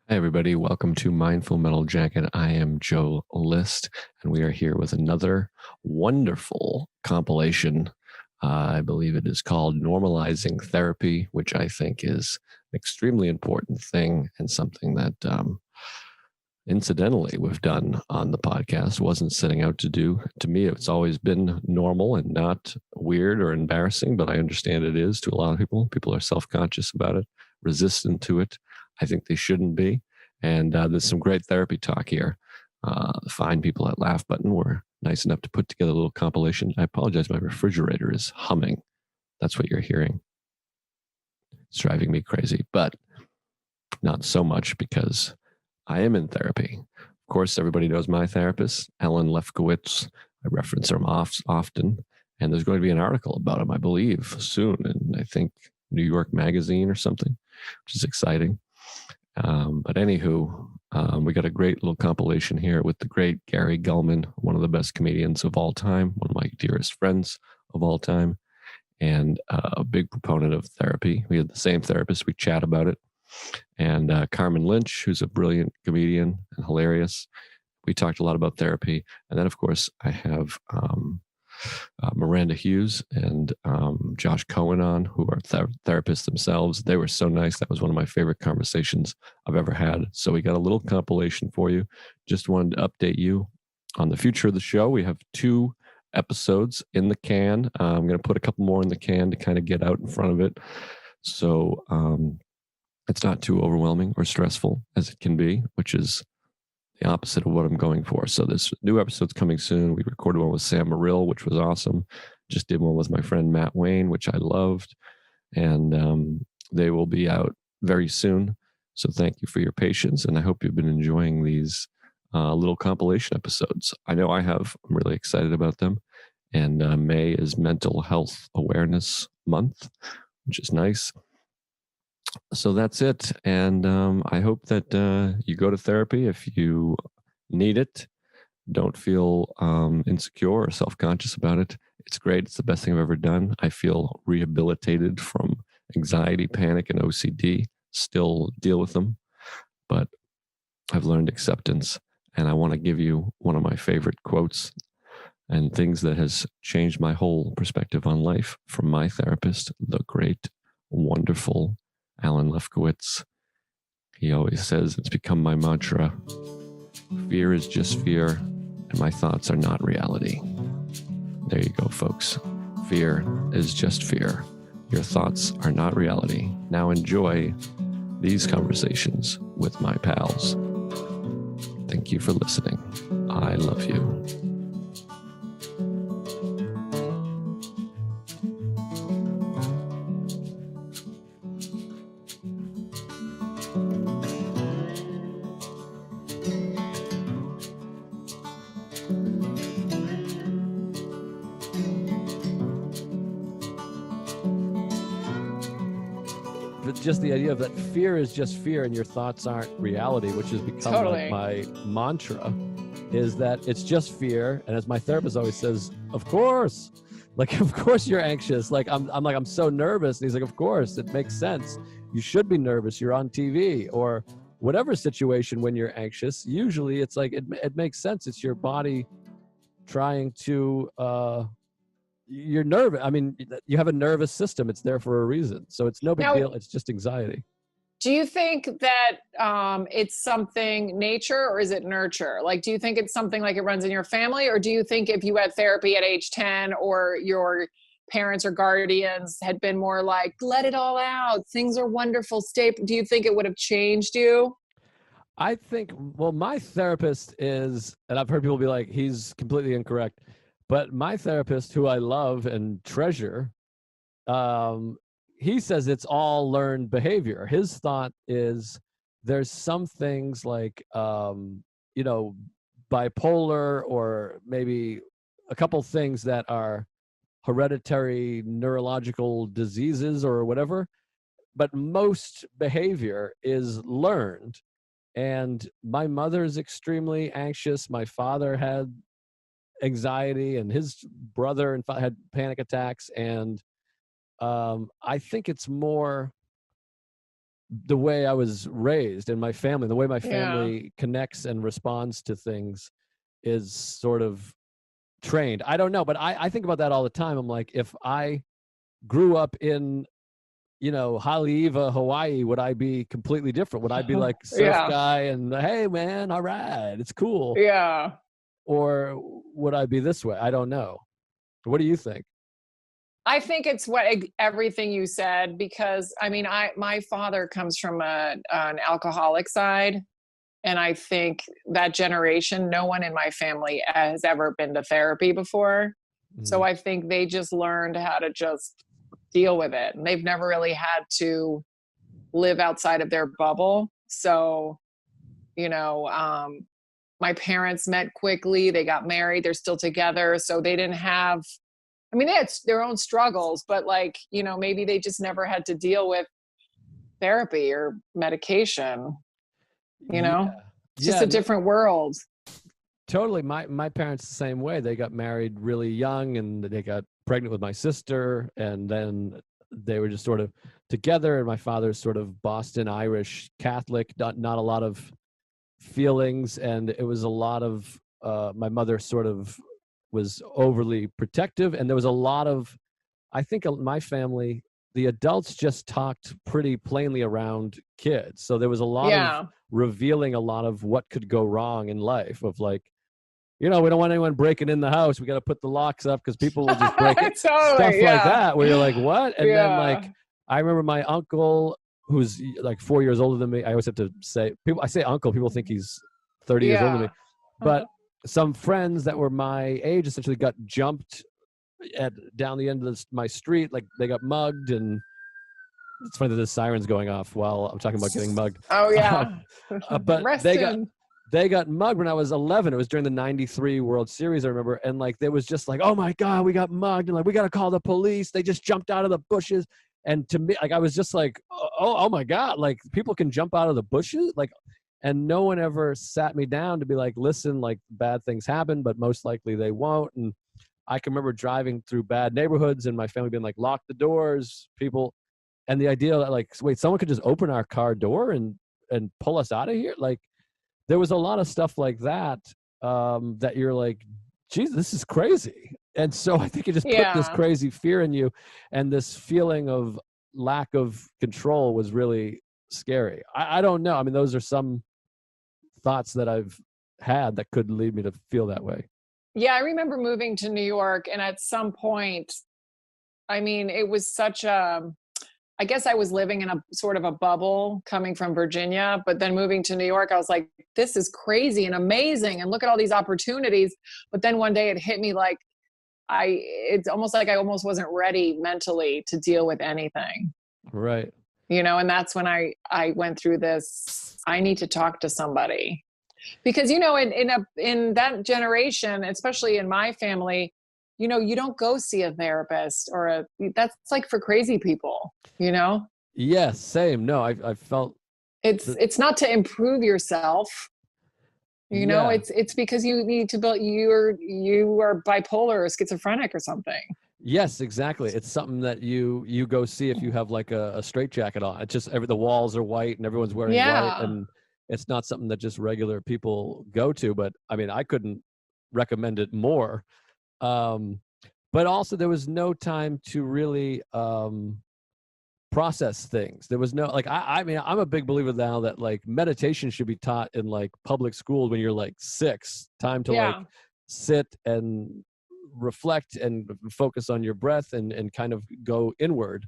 Hi, everybody. Welcome to Mindful Metal Jacket. I am Joe List, and we are here with another wonderful compilation. I believe it is called Normalizing Therapy, which I think is an extremely important thing and something that, incidentally, we've done on the podcast. Wasn't setting out to do. To me, it's always been normal and not weird or embarrassing, but I understand it is to a lot of people. People are self-conscious about it, resistant to it. I think they shouldn't be. And there's some great therapy talk here. The fine people at Laugh Button were nice enough to put together a little compilation. I apologize, my refrigerator is humming. That's what you're hearing. It's driving me crazy, but not so much because I am in therapy. Of course, everybody knows my therapist, Ellen Lefkowitz. I reference her often. And there's going to be an article about him, I believe, soon. And I think New York Magazine or something, which is exciting. But anywho, we got a great little compilation here with the great Gary Gulman, one of the best comedians of all time, one of my dearest friends of all time, and a big proponent of therapy. We had the same therapist. We chat about it. And Carmen Lynch, who's a brilliant comedian and hilarious. We talked a lot about therapy. And then, of course, I have Miranda Hughs and Josh Cohen on, who are therapists themselves. They were so nice. That was one of my favorite conversations I've ever had. So we got a little compilation for you. Just wanted to update you on the future of the show. We have 2 episodes in the can. I'm going to put a couple more in the can to kind of get out in front of it. So it's not too overwhelming or stressful as it can be, which is the opposite of what I'm going for. So there's new episodes coming soon. We recorded one with Sam Morrill, which was awesome. Just did one with my friend Matt Wayne, which I loved. And they will be out very soon. So thank you for your patience. And I hope you've been enjoying these little compilation episodes. I know I have. I'm really excited about them. And May is Mental Health Awareness Month, which is nice. So that's it. And I hope that you go to therapy if you need it. Don't feel insecure or self-conscious about it. It's great. It's the best thing I've ever done. I feel rehabilitated from anxiety, panic, and OCD. Still deal with them, but I've learned acceptance. And I want to give you one of my favorite quotes and things that has changed my whole perspective on life from my therapist, the great, wonderful Alan Lefkowitz. He always says, it's become my mantra, fear is just fear, and my thoughts are not reality. There you go, folks. Fear is just fear. Your thoughts are not reality. Now enjoy these conversations with my pals. Thank you for listening. I love you. Just the idea of that fear is just fear and your thoughts aren't reality, which has become like my mantra, is that it's just fear. And as my therapist always says, of course, like, of course you're anxious. Like, I'm so nervous. And he's like, of course, it makes sense. You should be nervous. You're on TV or whatever situation when you're anxious. Usually it's like, it makes sense. It's your body trying to, you're nervous. I mean, you have a nervous system. It's there for a reason. So it's no big deal. It's just anxiety. Do you think that it's something nature or is it nurture? Like, do you think it's something like it runs in your family? Or do you think if you had therapy at age 10 or your parents or guardians had been more like, let it all out, things are wonderful, do you think it would have changed you? I think, well, my therapist is, and I've heard people be like, he's completely incorrect. But my therapist, who I love and treasure, he says it's all learned behavior. His thought is there's some things like, bipolar or maybe a couple things that are hereditary neurological diseases or whatever, but most behavior is learned. And my mother is extremely anxious. My father had anxiety, and his brother had panic attacks. And I think it's more the way I was raised and my family, the way my Yeah. family connects and responds to things is sort of trained. I don't know, but I think about that all the time. I'm like, if I grew up in, Haleiwa, Hawaii, would I be completely different? Would I be like surf Yeah. guy and, hey man, all right, it's cool? Yeah. Or would I be this way? I don't know. What do you think? I think it's everything you said, because I mean, my father comes from an alcoholic side, and I think that generation, no one in my family has ever been to therapy before. So Mhm. I think they just learned how to just deal with it, and they've never really had to live outside of their bubble. So, my parents met quickly, they got married, they're still together, so they didn't have, I mean, they had their own struggles, but maybe they just never had to deal with therapy or medication, Yeah. It's just Yeah, a no, different world. totally. My parents the same way. They got married really young and they got pregnant with my sister, and then they were just sort of together. And my father's sort of Boston Irish Catholic, not a lot of feelings, and it was a lot of my mother sort of was overly protective, and there was a lot of, I think my family, the adults just talked pretty plainly around kids. So there was a lot of Yeah. revealing a lot of what could go wrong in life, of like, we don't want anyone breaking in the house. We got to put the locks up because people will just break it. Stuff Totally. like Yeah. that, where you're like, what? And then Yeah. like, I remember my uncle, who's like 4 years older than me. I always have to say, I say uncle, people think he's 30 years older than me. Yeah. But some friends that were my age essentially got jumped down the end of my street. Like they got mugged, and it's funny that the siren's going off while I'm talking about getting mugged. Oh yeah. But Reston. they got mugged when I was 11. It was during the 93 World Series, I remember. And like, there was just like, oh my God, we got mugged. And like, we got to call the police. They just jumped out of the bushes. And to me, like, I was just like, oh my God, like people can jump out of the bushes. Like, and no one ever sat me down to be like, listen, like bad things happen, but most likely they won't. And I can remember driving through bad neighborhoods and my family being like, lock the doors, people. And the idea that like, wait, someone could just open our car door and pull us out of here. Like, there was a lot of stuff like that, that you're like, geez, this is crazy. And so I think it just put this Yeah. crazy fear in you, and this feeling of lack of control was really scary. I don't know. I mean, those are some thoughts that I've had that could lead me to feel that way. Yeah, I remember moving to New York, and at some point, I mean, it was such a, I guess I was living in a sort of a bubble coming from Virginia, but then moving to New York, I was like, this is crazy and amazing, and look at all these opportunities. But then one day it hit me like, it's almost like I almost wasn't ready mentally to deal with anything. Right. And that's when I went through this, I need to talk to somebody. Because in that generation, especially in my family, you don't go see a therapist that's like for crazy people. Yes, same. No, I felt It's not to improve yourself. yeah. It's because you need to build. You are bipolar or schizophrenic or something. Yes, exactly. It's something that you go see if you have like a straitjacket on. It's just the walls are white and everyone's wearing white, Yeah. and it's not something that just regular people go to. But I mean, I couldn't recommend it more. But also, there was no time to really process things. There was no like. I mean, I'm a big believer now that like meditation should be taught in like public schools when you're like 6. Time to like Yeah. sit and reflect and focus on your breath and kind of go inward,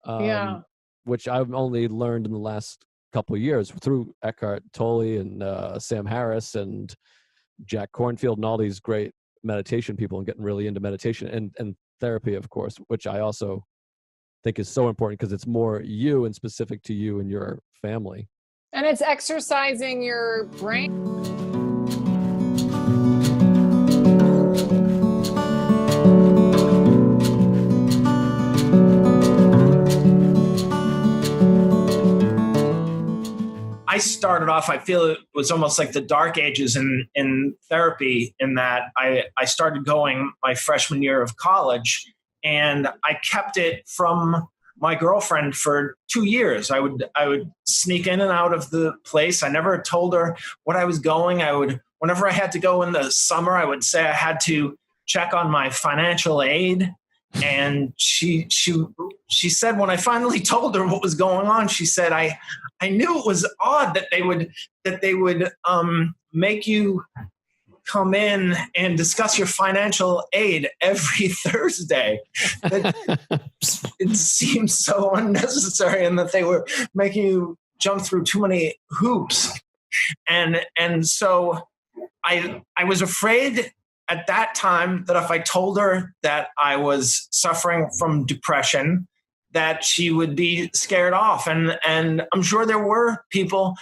Yeah. which I've only learned in the last couple of years through Eckhart Tolle and Sam Harris and Jack Kornfield and all these great meditation people, and getting really into meditation and therapy, of course, which I also think is so important because it's more you and specific to you and your family. And it's exercising your brain. I started off, I feel it was almost like the dark ages in therapy, in that I started going my freshman year of college, and I kept it from my girlfriend for 2 years. I would sneak in and out of the place. I never told her what I was going. Whenever I had to go in the summer, I would say I had to check on my financial aid. And she said, when I finally told her what was going on, she said, I knew it was odd that they would make you come in and discuss your financial aid every Thursday. It seems so unnecessary, and that they were making you jump through too many hoops. And so I was afraid at that time that if I told her that I was suffering from depression, that she would be scared off. And I'm sure there are people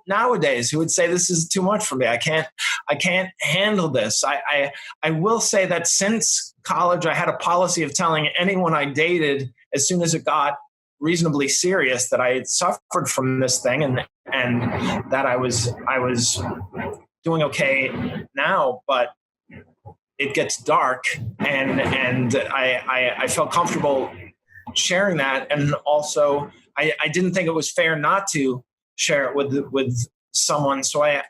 nowadays who would say, this is too much for me. I can't handle this. I will say that since college, I had a policy of telling anyone I dated as soon as it got reasonably serious that I had suffered from this thing, and that I was doing okay now, but it gets dark, and I felt comfortable sharing that. And also I didn't think it was fair not to share it with someone. So I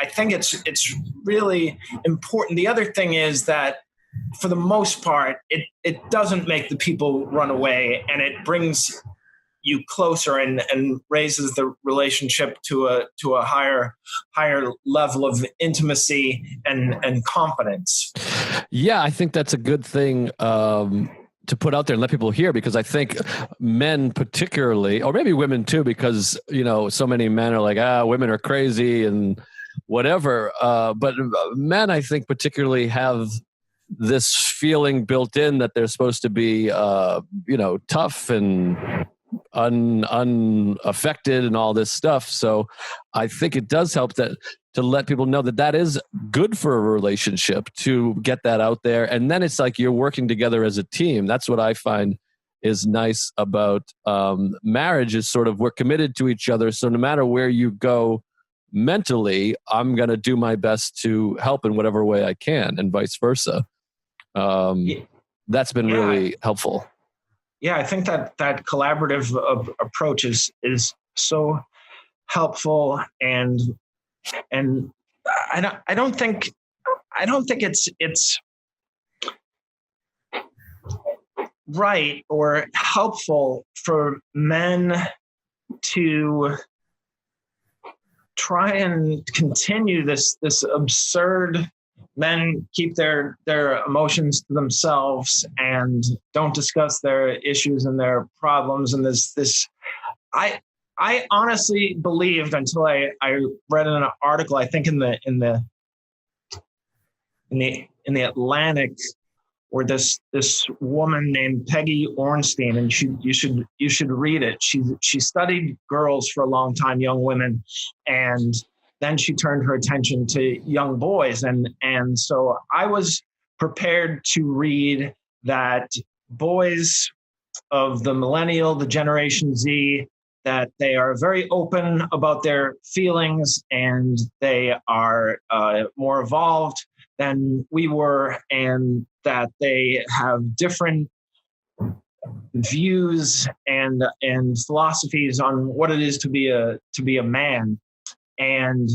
think it's really important. The other thing is that for the most part, it doesn't make the people run away, and it brings you closer and raises the relationship to a higher level of intimacy and confidence. Yeah, I think that's a good thing to put out there and let people hear, because I think men particularly, or maybe women too, because so many men are like, women are crazy and whatever. But men, I think, particularly have this feeling built in that they're supposed to be tough and unaffected and all this stuff. So I think it does help to let people know that is good for a relationship, to get that out there. And then it's like you're working together as a team. That's what I find is nice about marriage, is sort of we're committed to each other. So no matter where you go mentally, I'm going to do my best to help in whatever way I can, and vice versa. That's been really helpful. Yeah, I think that collaborative approach is so helpful, and I don't think it's right or helpful for men to try and continue this absurd. Men keep their emotions to themselves and don't discuss their issues and their problems. And this, I honestly believed, until I read an article, I think in the Atlantic, where this woman named Peggy Ornstein, and you should read it. She studied girls for a long time, young women, and then she turned her attention to young boys. And so I was prepared to read that boys of the millennial, the Generation Z, that they are very open about their feelings, and they are more evolved than we were, and that they have different views and philosophies on what it is to be a man. And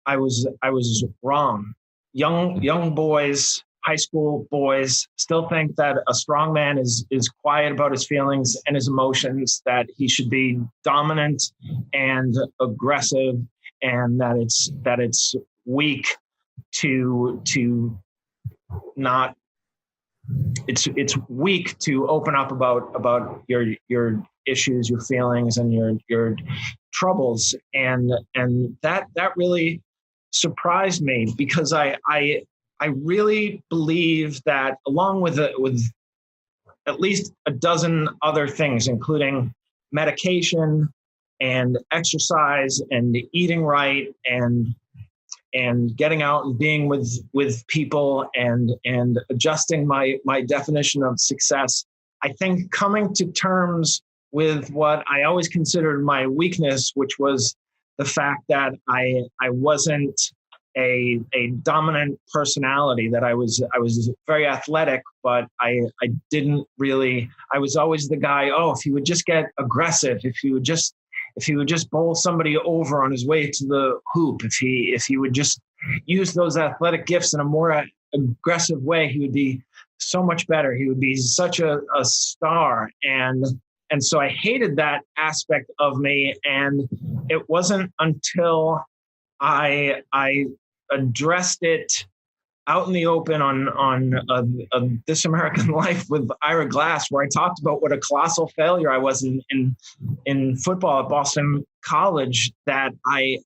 I was wrong. Young boys, high school boys, still think that a strong man is quiet about his feelings and his emotions, that he should be dominant and aggressive, and that it's weak to not. It's weak to open up about your issues, your feelings, and your troubles, and that really surprised me, because I really believe that, along with at least a dozen other things, including medication and exercise and eating right and getting out and being with people and adjusting my definition of success, I think coming to terms with what I always considered my weakness, which was the fact that I wasn't a dominant personality, that I was very athletic, but I didn't really, I was always the guy, oh, if he would just get aggressive, if he would just bowl somebody over on his way to the hoop, if he would just use those athletic gifts in a more aggressive way, he would be so much better. He would be such a star. And so I hated that aspect of me. And it wasn't until I addressed it out in the open on This American Life with Ira Glass, where I talked about what a colossal failure I was in football at Boston College, that I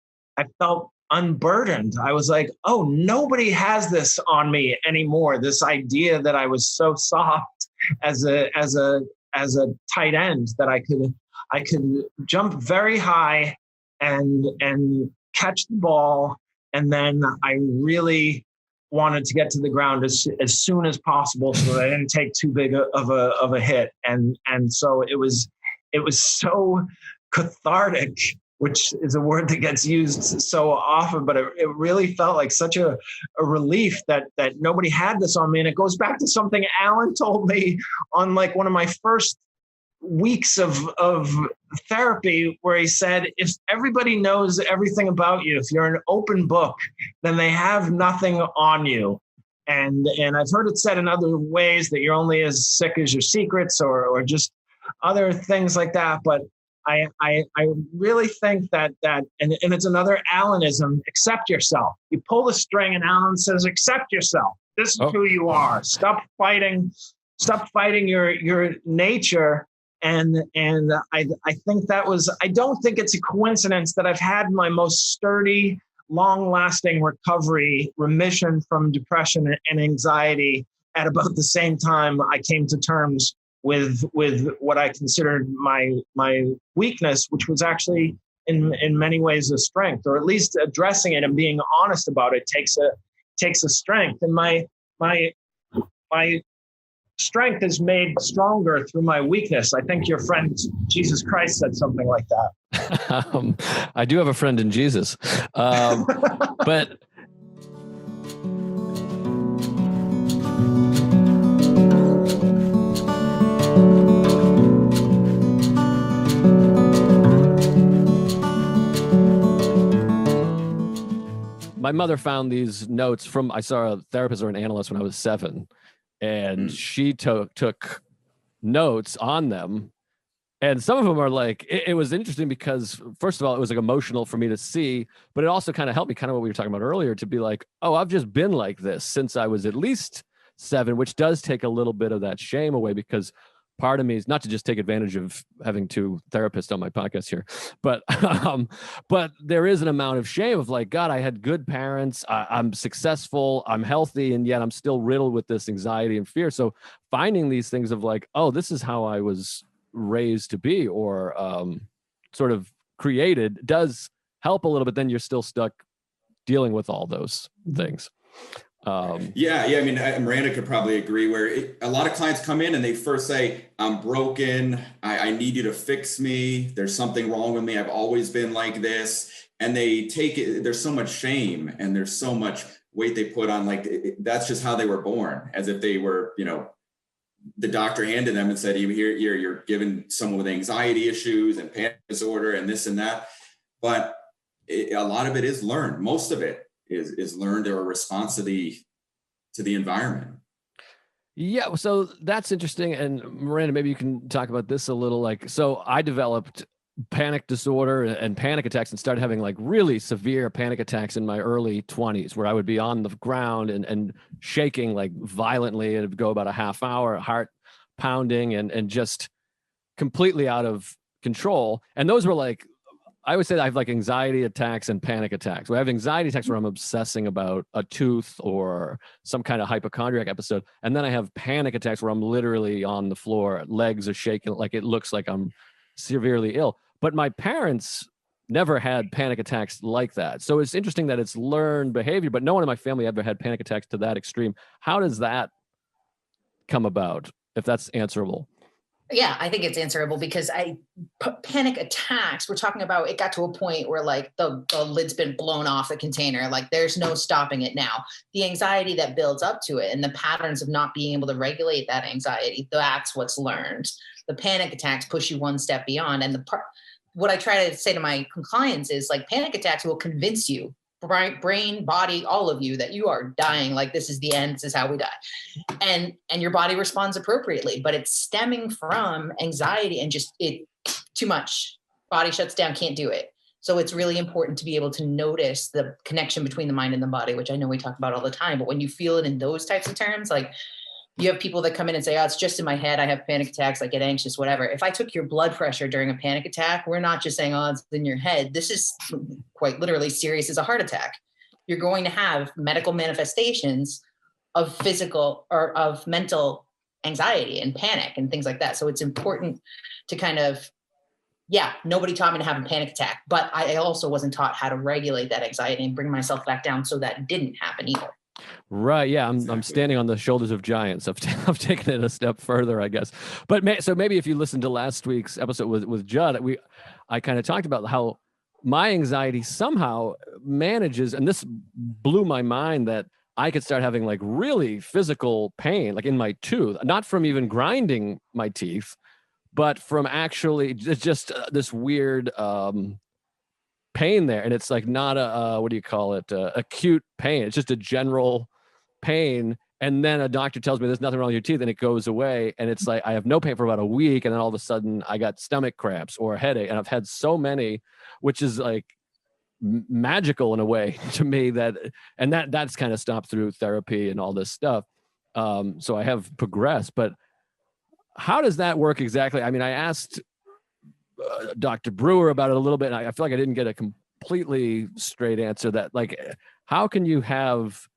felt unburdened. I was like, oh, nobody has this on me anymore. This idea that I was so soft as a tight end, that I could jump very high and catch the ball, and then I really wanted to get to the ground as soon as possible so that I didn't take too big of a hit. And so it was so cathartic, which is a word that gets used so often, but it really felt like such a relief that nobody had this on me. And it goes back to something Alan told me on like one of my first weeks of therapy, where he said, if everybody knows everything about you, if you're an open book, then they have nothing on you. And I've heard it said in other ways that you're only as sick as your secrets, or just other things like that. But I really think that and it's another Alanism, accept yourself. You pull the string and Alan says, accept yourself. This is who you are. Stop fighting your nature. And I think that was, I don't think it's a coincidence that I've had my most sturdy, long-lasting remission from depression and anxiety at about the same time I came to terms with what I considered my weakness, which was actually in many ways a strength, or at least addressing it and being honest about it takes a strength. And my strength is made stronger through my weakness. I think your friend Jesus Christ said something like that. I do have a friend in Jesus, but my mother found these notes I saw a therapist or an analyst when I was 7. And she took notes on them. And some of them are like, it was interesting because, first of all, it was like emotional for me to see, but it also kind of helped me, kind of what we were talking about earlier, to be like, oh, I've just been like this since I was at least 7, which does take a little bit of that shame away, because part of me is not to just take advantage of having 2 therapists on my podcast here, but there is an amount of shame of like, God, I had good parents, I'm successful, I'm healthy, and yet I'm still riddled with this anxiety and fear. So finding these things of like, oh, this is how I was raised to be, or sort of created, does help a little bit. Then you're still stuck dealing with all those things. Yeah. I mean, Miranda could probably agree, where a lot of clients come in and they first say, I'm broken. I need you to fix me. There's something wrong with me. I've always been like this. And they take it, there's so much shame and there's so much weight they put on, like, that's just how they were born, as if they were, the doctor handed them and said, you're given someone with anxiety issues and panic disorder and this and that. But a lot of it is learned. Most of it is learned, or a response to the environment. Yeah, so that's interesting. And Miranda, maybe you can talk about this a little. Like, so I developed panic disorder and panic attacks, and started having like really severe panic attacks in my early 20s, where I would be on the ground and shaking like violently. It would go about a half hour, heart pounding, and just completely out of control. And those were like, I would say that I have like anxiety attacks and panic attacks. I have anxiety attacks where I'm obsessing about a tooth or some kind of hypochondriac episode. And then I have panic attacks where I'm literally on the floor, legs are shaking, like it looks like I'm severely ill. But my parents never had panic attacks like that. So it's interesting that it's learned behavior, but no one in my family ever had panic attacks to that extreme. How does that come about, if that's answerable? Yeah, I think it's answerable because panic attacks, we're talking about, it got to a point where like the lid's been blown off the container. Like there's no stopping it now. The anxiety that builds up to it and the patterns of not being able to regulate that anxiety, that's what's learned. The panic attacks push you one step beyond. And what I try to say to my clients is like panic attacks will convince you, brain, body, all of you, that you are dying. Like this is the end. This is how we die. And your body responds appropriately, but it's stemming from anxiety and just too much. Body shuts down, can't do it. So it's really important to be able to notice the connection between the mind and the body, which I know we talk about all the time, but when you feel it in those types of terms, like you have people that come in and say, oh, it's just in my head. I have panic attacks. I get anxious, whatever. If I took your blood pressure during a panic attack, we're not just saying, oh, it's in your head. This is quite literally serious as a heart attack. You're going to have medical manifestations of physical or of mental anxiety and panic and things like that. So it's important to kind of, nobody taught me to have a panic attack, but I also wasn't taught how to regulate that anxiety and bring myself back down so that didn't happen either. Right. Yeah. I'm standing on the shoulders of giants. I've taken it a step further, I guess. But so maybe if you listened to last week's episode with Judd, I kind of talked about how my anxiety somehow manages, and this blew my mind, that I could start having like really physical pain, like in my tooth, not from even grinding my teeth, but from actually just this weird pain there. And it's like not acute pain. It's just a general pain. And then a doctor tells me there's nothing wrong with your teeth and it goes away. And it's like, I have no pain for about a week. And then all of a sudden I got stomach cramps or a headache. And I've had so many, which is like magical in a way to me, that's kind of stopped through therapy and all this stuff. So I have progressed, but how does that work exactly? I mean, I asked Dr. Brewer about it a little bit, and I feel like I didn't get a completely straight answer. That like, how can you have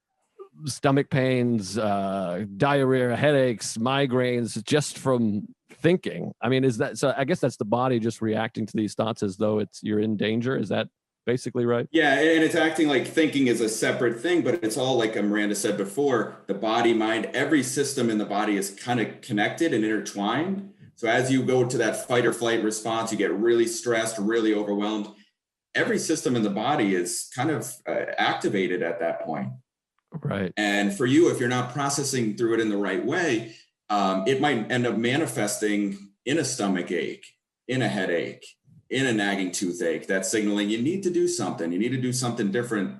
stomach pains, diarrhea, headaches, migraines just from thinking? I mean, is that so? I guess that's the body just reacting to these thoughts as though you're in danger. Is that basically right? Yeah, and it's acting like thinking is a separate thing, but it's all like Miranda said before, the body, mind, every system in the body is kind of connected and intertwined. So as you go to that fight or flight response, you get really stressed, really overwhelmed. Every system in the body is kind of activated at that point. Right. And for you, if you're not processing through it in the right way, it might end up manifesting in a stomach ache, in a headache, in a nagging toothache. That's signaling you need to do something. You need to do something different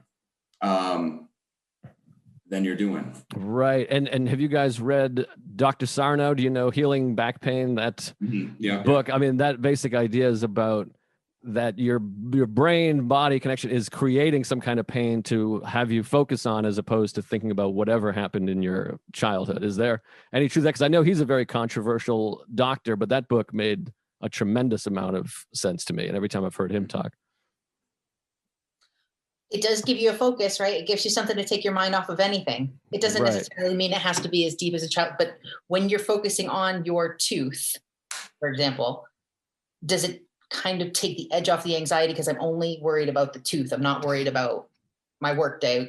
than you're doing. Right. And have you guys read Dr. Sarno? Do you know Healing Back Pain? That book. I mean, that basic idea is about that your brain body connection is creating some kind of pain to have you focus on, as opposed to thinking about whatever happened in your childhood. Is there any truth to that? Because I know he's a very controversial doctor, but that book made a tremendous amount of sense to me. And every time I've heard him talk. It does give you a focus, right? It gives you something to take your mind off of anything. It doesn't necessarily mean it has to be as deep as a child, but when you're focusing on your tooth, for example, does it kind of take the edge off the anxiety? Because I'm only worried about the tooth. I'm not worried about my work day,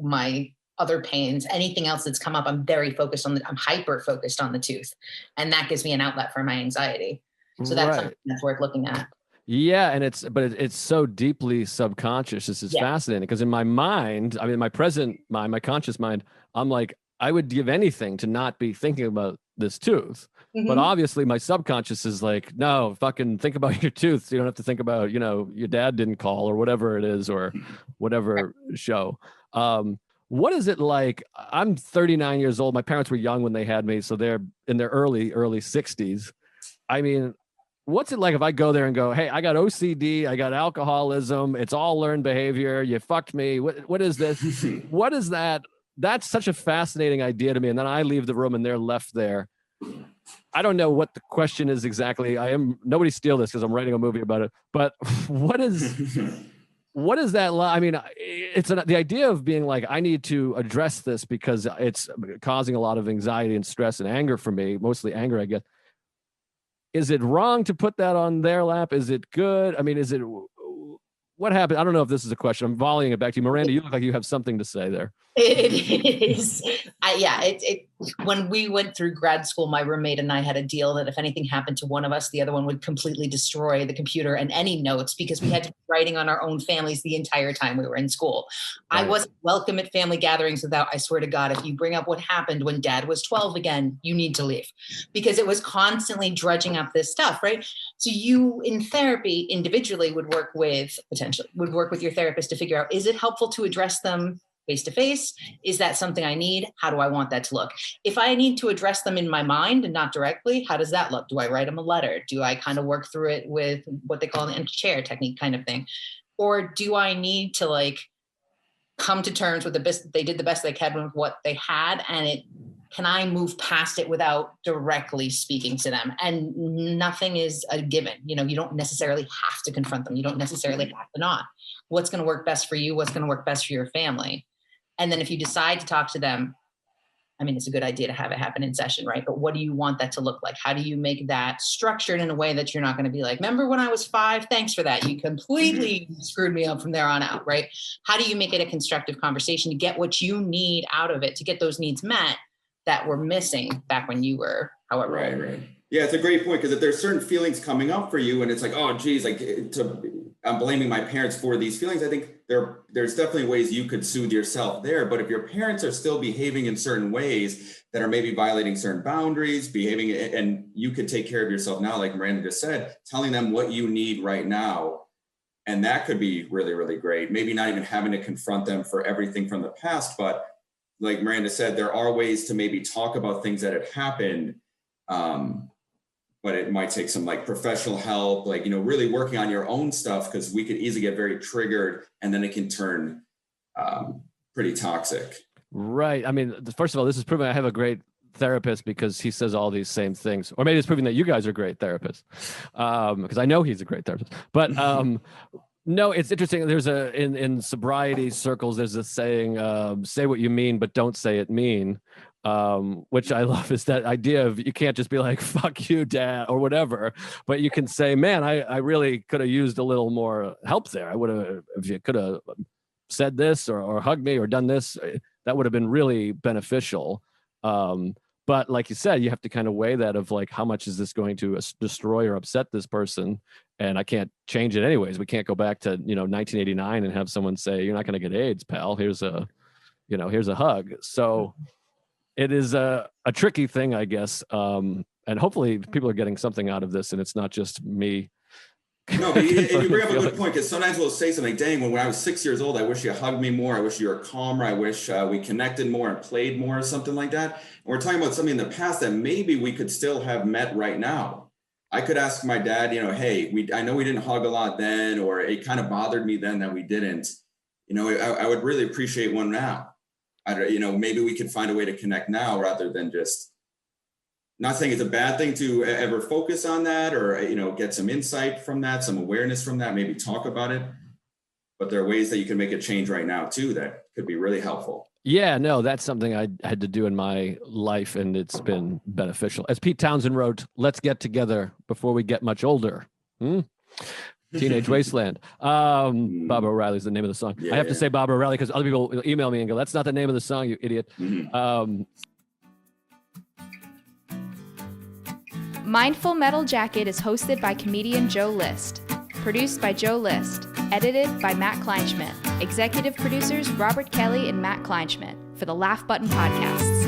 my other pains, anything else that's come up. I'm very focused on I'm hyper focused on the tooth. And that gives me an outlet for my anxiety. So that's something that's worth looking at. Yeah, and it's so deeply subconscious. This is fascinating because in my mind, I mean, my present mind, my conscious mind, I'm like, I would give anything to not be thinking about this tooth. Mm-hmm. But obviously my subconscious is like, no, fucking think about your tooth. So you don't have to think about, your dad didn't call or whatever it is, or whatever show. What is it like? I'm 39 years old. My parents were young when they had me, so they're in their early 60s. I mean, what's it like if I go there and go, hey, I got OCD, I got alcoholism, it's all learned behavior, you fucked me. What is this? What is that? That's such a fascinating idea to me. And then I leave the room and they're left there. I don't know what the question is exactly. Nobody steal this because I'm writing a movie about it. But what is that? I mean, it's the idea of being like, I need to address this because it's causing a lot of anxiety and stress and anger for me, mostly anger, I guess. Is it wrong to put that on their lap? Is it good? I mean, what happened? I don't know if this is a question. I'm volleying it back to you. Miranda, you look like you have something to say there. It is. When we went through grad school, my roommate and I had a deal that if anything happened to one of us, the other one would completely destroy the computer and any notes, because we had to be writing on our own families the entire time we were in school. Right. I wasn't welcome at family gatherings without, I swear to God, if you bring up what happened when dad was 12 again, you need to leave, because it was constantly dredging up this stuff, right? So you in therapy individually would work with your therapist to figure out, is it helpful to address them face-to-face? Is that something I need? How do I want that to look? If I need to address them in my mind and not directly, how does that look? Do I write them a letter? Do I kind of work through it with what they call an empty chair technique kind of thing? Or do I need to like come to terms with they did the best they can with what they had, and can I move past it without directly speaking to them? And nothing is a given. You don't necessarily have to confront them. You don't necessarily have to not. What's going to work best for you? What's going to work best for your family? And then if you decide to talk to them, I mean, it's a good idea to have it happen in session, right? But what do you want that to look like? How do you make that structured in a way that you're not going to be like, remember when I was 5? Thanks for that. You completely screwed me up from there on out, right? How do you make it a constructive conversation to get what you need out of it, to get those needs met that were missing back when you were however. Right. Yeah, it's a great point, because if there's certain feelings coming up for you and it's like, oh, geez, I'm blaming my parents for these feelings. I think there's definitely ways you could soothe yourself there. But if your parents are still behaving in certain ways that are maybe violating certain boundaries, and you could take care of yourself now, like Miranda just said, telling them what you need right now. And that could be really, really great. Maybe not even having to confront them for everything from the past, but like Miranda said, there are ways to maybe talk about things that had happened. But it might take some like professional help, like, really working on your own stuff, because we could easily get very triggered and then it can turn pretty toxic. Right. I mean, first of all, this is proving I have a great therapist, because he says all these same things, or maybe it's proving that you guys are great therapists, because I know he's a great therapist, but no, it's interesting. There's in sobriety circles, there's a saying, say what you mean, but don't say it mean. Which I love, is that idea of you can't just be like, fuck you, dad, or whatever, but you can say, man, I really could have used a little more help there. I would have, if you could have said this or hugged me or done this, that would have been really beneficial. But like you said, you have to kind of weigh that of like, how much is this going to destroy or upset this person? And I can't change it anyways. We can't go back to, 1989 and have someone say, you're not going to get AIDS, pal. Here's a hug. So it is a tricky thing, I guess. And hopefully people are getting something out of this, and it's not just me. No, but you bring up a good point, because sometimes we'll say something, dang, when I was 6 years old, I wish you hugged me more. I wish you were calmer. I wish we connected more and played more, or something like that. And we're talking about something in the past that maybe we could still have met right now. I could ask my dad, hey, I know we didn't hug a lot then, or it kind of bothered me then that we didn't. I would really appreciate one now. Maybe we could find a way to connect now, rather than just, not saying it's a bad thing to ever focus on that, or, get some insight from that, some awareness from that, maybe talk about it. But there are ways that you can make a change right now too, that could be really helpful. Yeah, no, that's something I had to do in my life, and it's been beneficial. As Pete Townsend wrote, let's get together before we get much older. Teenage Wasteland. Bob O'Reilly's the name of the song. Yeah, I have to say Bob O'Reilly, because other people will email me and go, that's not the name of the song, you idiot. Mindful Metal Jacket is hosted by comedian Joe List. Produced by Joe List. Edited by Matt Kleinschmidt. Executive producers Robert Kelly and Matt Kleinschmidt for the Laugh Button Podcasts.